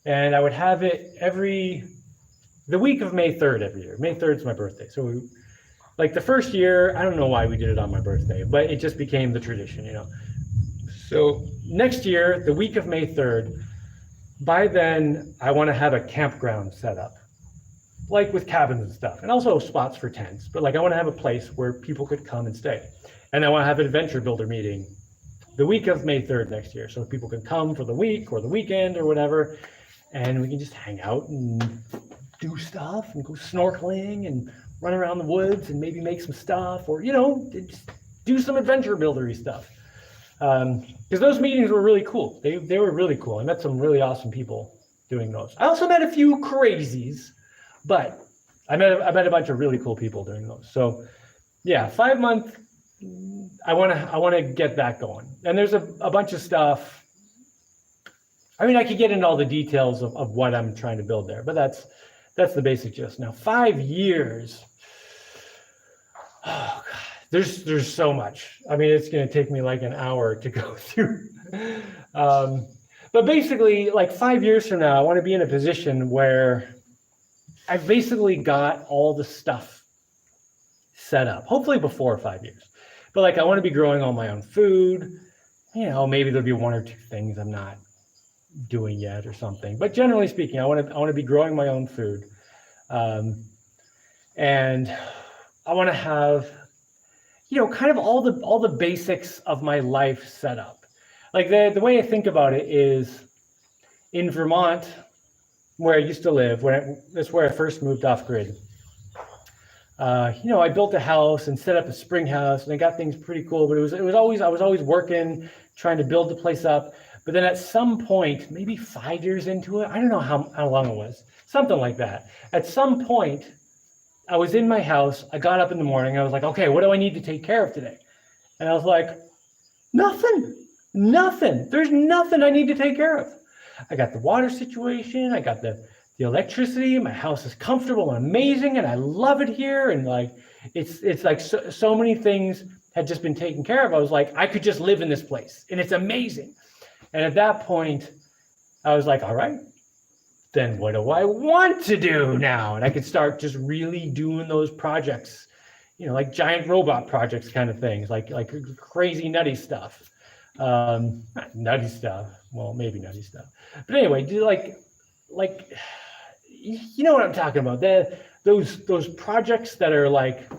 And I would have it the week of May 3rd every year. May 3rd is my birthday. So the first year, I don't know why we did it on my birthday, but it just became the tradition, So next year, the week of May 3rd, by then, I want to have a campground set up, with cabins and stuff, and also spots for tents. But I want to have a place where people could come and stay. And I want to have an adventure builder meeting the week of May 3rd next year. So people can come for the week or the weekend or whatever, and we can just hang out and do stuff and go snorkeling and run around the woods and maybe make some stuff or, just do some adventure buildery stuff. Because those meetings were really cool. They were really cool. I met some really awesome people doing those. I also met a few crazies, but I met a bunch of really cool people doing those. So yeah, 5 month, I want to get that going. And there's a bunch of stuff. I mean, I could get into all the details of what I'm trying to build there, but that's the basic gist. Now, 5 years. Oh God, there's so much. I mean, it's going to take me an hour to go through. But basically, 5 years from now, I want to be in a position where I've basically got all the stuff set up, hopefully before 5 years. But I want to be growing all my own food. Maybe there'll be 1 or 2 things I'm not doing yet or something. But generally speaking, I want to be growing my own food. And I want to have, kind of all the basics of my life set up. The way I think about it is in Vermont, where I used to live, that's where I first moved off grid. I built a house and set up a spring house and I got things pretty cool, but I was always working, trying to build the place up. But then at some point, maybe 5 years into it, I don't know how long it was, something like that. At some point, I was in my house. I got up in the morning. I was like, okay, what do I need to take care of today? And I was like, nothing. There's nothing I need to take care of. I got the water situation. I got the electricity. My house is comfortable and amazing, and I love it here. And like, it's like so many things had just been taken care of. I was like, I could just live in this place, and it's amazing. And at that point, I was like, all right, then what do I want to do now? And I could start just really doing those projects, like giant robot projects kind of things, like crazy nutty stuff. Not nutty stuff. Well, maybe nutty stuff. But anyway, do like you know what I'm talking about. Those projects that are like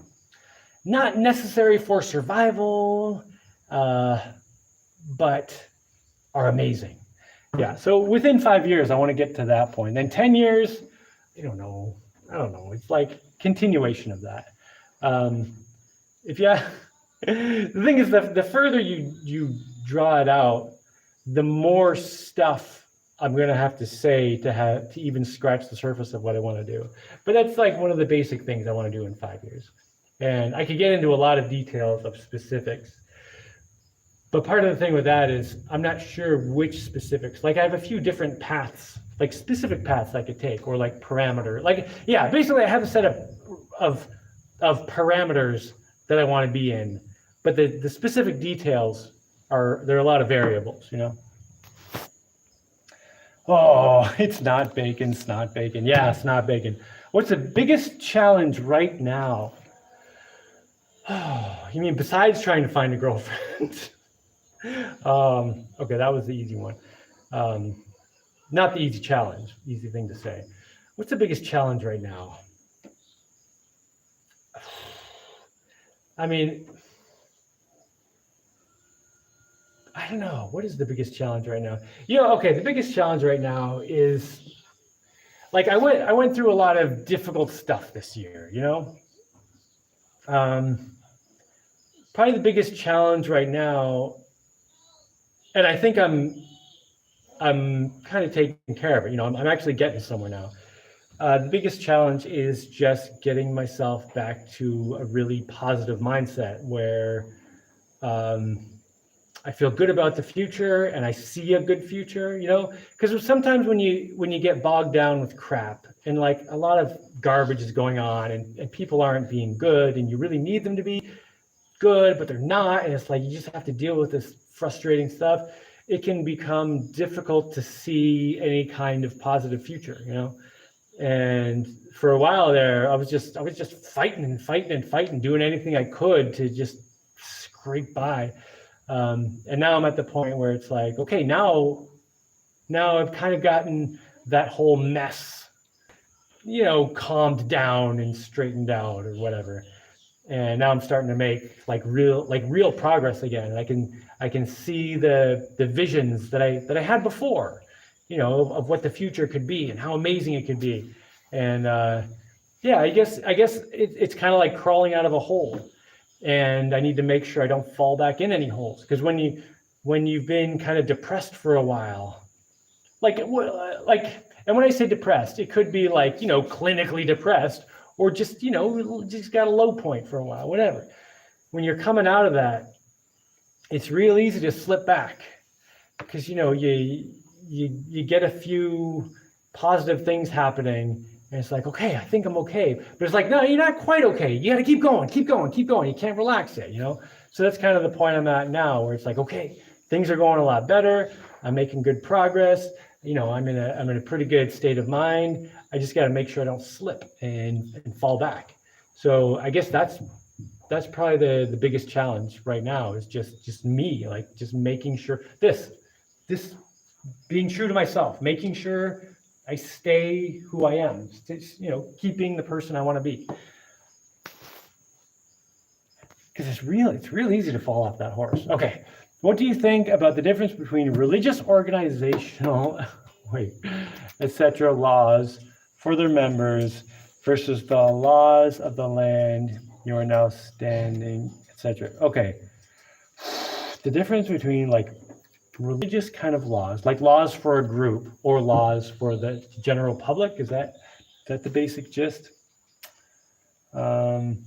not necessary for survival, but are amazing. Yeah. So within 5 years, I want to get to that point. Then 10 years, I don't know. It's like continuation of that. The thing is that the further you draw it out, the more stuff I'm going to have to say to even scratch the surface of what I want to do. But that's like one of the basic things I want to do in 5 years. And I could get into a lot of details of specifics. But part of the thing with that is I'm not sure which specifics. Like I have a few different paths, like specific paths I could take, or like parameter. Like, yeah, basically I have a set of parameters that I want to be in. But the specific details there are a lot of variables, Oh, it's not bacon, snot bacon. Yeah, snot bacon. What's the biggest challenge right now? Oh, you mean besides trying to find a girlfriend? Okay, that was the easy one. Not the easy challenge, easy thing to say. What's the biggest challenge right now? I mean, I don't know. What is the biggest challenge right now? Okay, the biggest challenge right now is like I went through a lot of difficult stuff this year, Probably the biggest challenge right now, and I think I'm kind of taking care of it. I'm actually getting somewhere now. The biggest challenge is just getting myself back to a really positive mindset where I feel good about the future and I see a good future, because sometimes when you get bogged down with crap and like a lot of garbage is going on and people aren't being good and you really need them to be good, but they're not. And it's like, you just have to deal with this frustrating stuff. It can become difficult to see any kind of positive future, And for a while there, I was just fighting, doing anything I could to just scrape by. And now I'm at the point where it's like, okay, now I've kind of gotten that whole mess, calmed down and straightened out or whatever. And now I'm starting to make like real progress again. And I can see the visions that I had before, of what the future could be and how amazing it could be. And yeah, I guess it's kind of like crawling out of a hole. And I need to make sure I don't fall back in any holes, because when you've been kind of depressed for a while, and when I say depressed, it could be like, clinically depressed, or just, just got a low point for a while, whatever. When you're coming out of that, it's real easy to slip back because, you get a few positive things happening. And it's like, okay, I think I'm okay. But it's like, no, you're not quite okay. You got to keep going. You can't relax yet, So that's kind of the point I'm at now, where it's like, okay, things are going a lot better. I'm making good progress. I'm in a pretty good state of mind. I just got to make sure I don't slip and fall back. So I guess that's probably the biggest challenge right now is just me, like just making sure this being true to myself, making sure I stay who I am, keeping the person I want to be. Because it's real easy to fall off that horse. Okay, what do you think about the difference between religious organizational, etc. laws for their members versus the laws of the land you are now standing, etc.? Okay, the difference between like religious kind of laws, like laws for a group or laws for the general public. Is that the basic gist? Of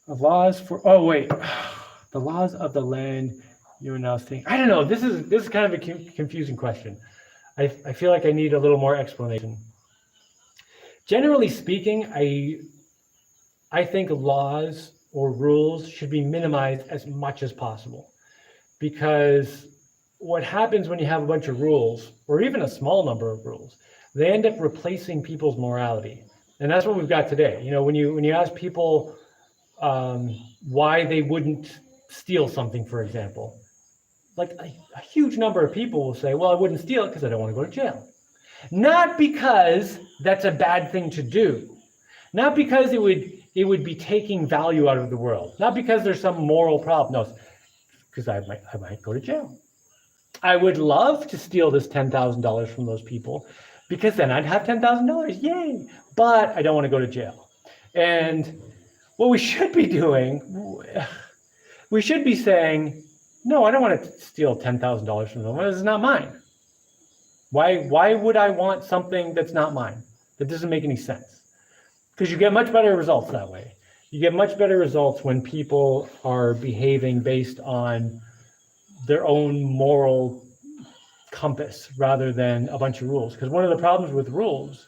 laws for, oh wait, the laws of the land you are now saying. I don't know. This is kind of a confusing question. I feel like I need a little more explanation. Generally speaking, I think laws or rules should be minimized as much as possible, because what happens when you have a bunch of rules, or even a small number of rules, they end up replacing people's morality. And that's what we've got today. You know, when you ask people why they wouldn't steal something, for example, like a huge number of people will say, well, I wouldn't steal it because I don't want to go to jail. Not because that's a bad thing to do, not because it would be taking value out of the world, not because there's some moral problem. No, because I might go to jail. I would love to steal this $10,000 from those people, because then I'd have $10,000, yay! But I don't want to go to jail. And what we should be doing, we should be saying, no, I don't want to steal $10,000 from them. This is not mine. Why would I want something that's not mine? That doesn't make any sense. Because you get much better results that way. You get much better results when people are behaving based on their own moral compass rather than a bunch of rules. Because one of the problems with rules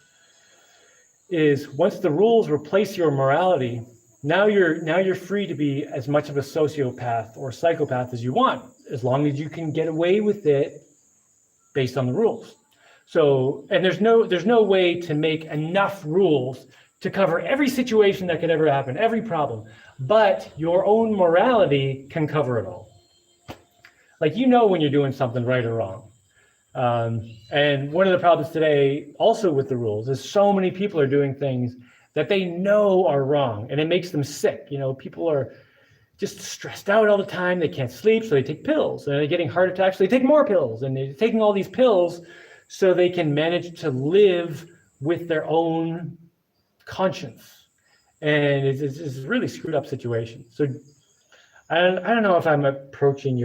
is once the rules replace your morality, now you're free to be as much of a sociopath or psychopath as you want, as long as you can get away with it based on the rules. So, and there's no way to make enough rules to cover every situation that could ever happen, every problem, but your own morality can cover it all. Like, you know when you're doing something right or wrong. And one of the problems today also with the rules is so many people are doing things that they know are wrong, and it makes them sick. You know, people are just stressed out all the time. They can't sleep, so they take pills, and they're getting heart attacks, so they take more pills, and they're taking all these pills so they can manage to live with their own conscience. And it's a really screwed up situation. So I don't know if I'm approaching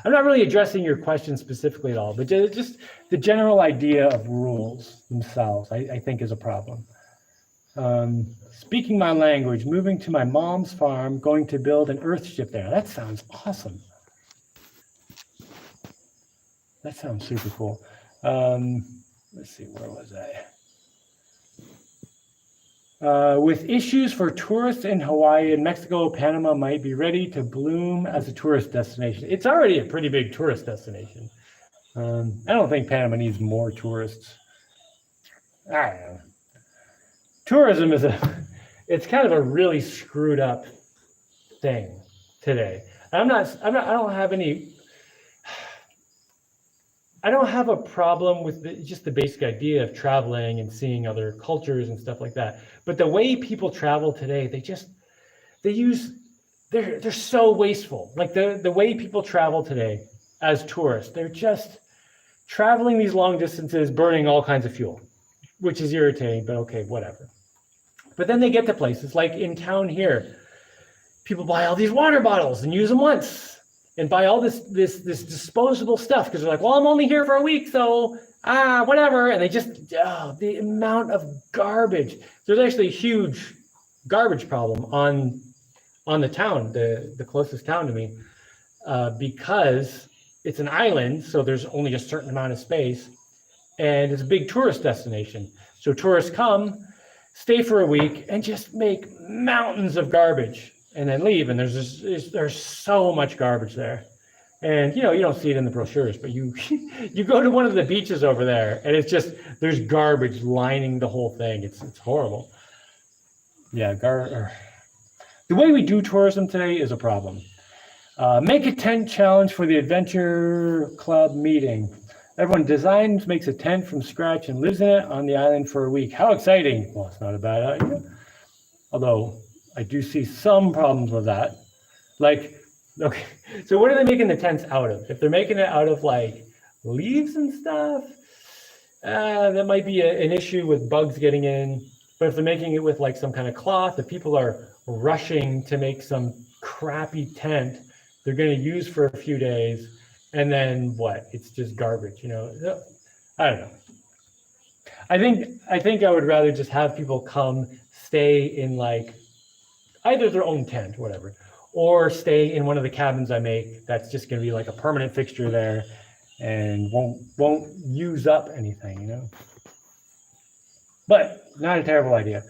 I'm not really addressing your question specifically at all, but just the general idea of rules themselves, I think, is a problem. Speaking my language, moving to my mom's farm, going to build an earthship there. That sounds awesome. That sounds super cool. Let's see, where was I? With issues for tourists in Hawaii and Mexico, Panama might be ready to bloom as a tourist destination. It's already a pretty big tourist destination. I don't think Panama needs more tourists. I don't know. Tourism it's kind of a really screwed up thing today. I don't have a problem with just the basic idea of traveling and seeing other cultures and stuff like that. But the way people travel today, they're so wasteful. Like the way people travel today as tourists, they're just traveling these long distances, burning all kinds of fuel, which is irritating, but okay, whatever. But then they get to places like in town here, people buy all these water bottles and use them once, and buy all this disposable stuff because they're like, well, I'm only here for a week, so whatever. And they just the amount of garbage. There's actually a huge garbage problem on the town, the closest town to me, because it's an island, so there's only a certain amount of space, and it's a big tourist destination. So tourists come, stay for a week, and just make mountains of garbage, and then leave. And there's so much garbage there, and you don't see it in the brochures, but you go to one of the beaches over there, and it's just there's garbage lining the whole thing. It's horrible. Yeah, the way we do tourism today is a problem. Make a tent challenge for the adventure club meeting. Everyone designs, makes a tent from scratch, and lives in it on the island for a week. How exciting! Well, it's not a bad idea. Although I do see some problems with that. Like, okay, so what are they making the tents out of? If they're making it out of like leaves and stuff, that might be an issue with bugs getting in. But if they're making it with like some kind of cloth, if people are rushing to make some crappy tent they're going to use for a few days, and then what? It's just garbage, I don't know. I think I would rather just have people come stay in like either their own tent, whatever, or stay in one of the cabins I make. That's just going to be like a permanent fixture there, and won't use up anything. But not a terrible idea.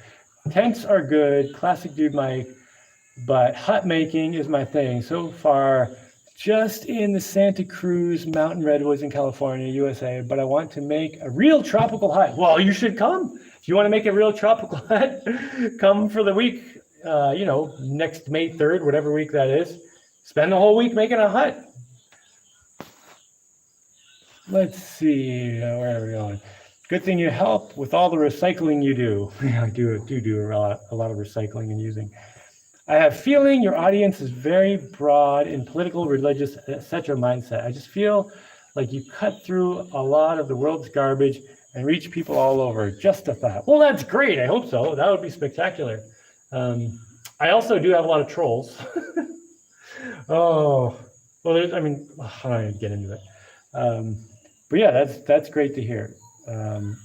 Tents are good, classic dude Mike, but hut making is my thing. So far, just in the Santa Cruz Mountain Redwoods in California, USA, but I want to make a real tropical hut. Well, you should come. If you want to make a real tropical hut, come for the week, next May 3rd, whatever week that is. Spend the whole week making a hut. Let's see, where are we going? Good thing you help with all the recycling you do. Yeah, I do a lot of recycling and using. I have feeling your audience is very broad in political, religious, etc. mindset. I just feel like you cut through a lot of the world's garbage and reach people all over. Just a thought. Well, that's great. I hope so. That would be spectacular. I also do have a lot of trolls. Oh, well, I don't even get into it. But yeah, that's great to hear.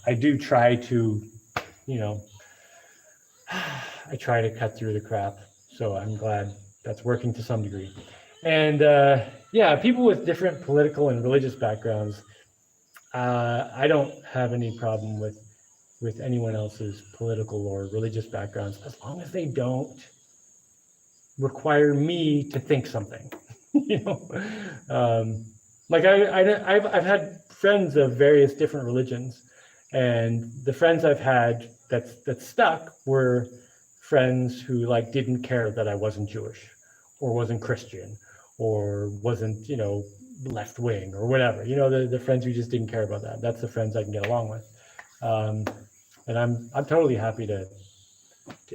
I do try to, I try to cut through the crap. So I'm glad that's working to some degree. And people with different political and religious backgrounds, I don't have any problem with anyone else's political or religious backgrounds, as long as they don't require me to think something. Like I've had friends of various different religions, and the friends I've had that stuck were friends who like didn't care that I wasn't Jewish or wasn't Christian or wasn't, left wing or whatever. The friends who just didn't care about that. That's the friends I can get along with. And I'm totally happy to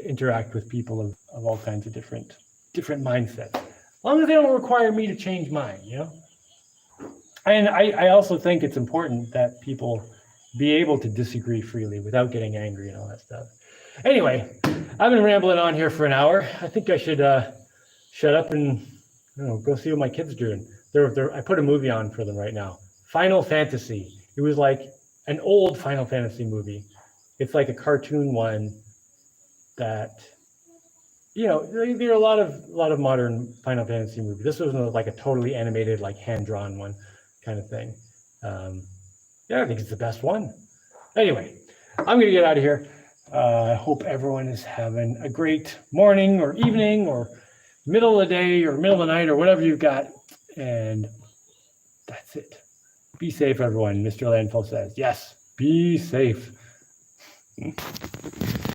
interact with people of all kinds of different mindsets, as long as they don't require me to change mine, And I also think it's important that people be able to disagree freely without getting angry and all that stuff. Anyway, I've been rambling on here for an hour. I think I should shut up and go see what my kids are doing. I put a movie on for them right now. Final Fantasy. It was like an old Final Fantasy movie. It's like a cartoon one that, there are a lot of modern Final Fantasy movies. This was like a totally animated, like hand-drawn one kind of thing. I think it's the best one. Anyway, I'm going to get out of here. I hope everyone is having a great morning or evening or middle of the day or middle of the night or whatever you've got. And that's it. Be safe, everyone. Mr. Landfill says, yes, be safe.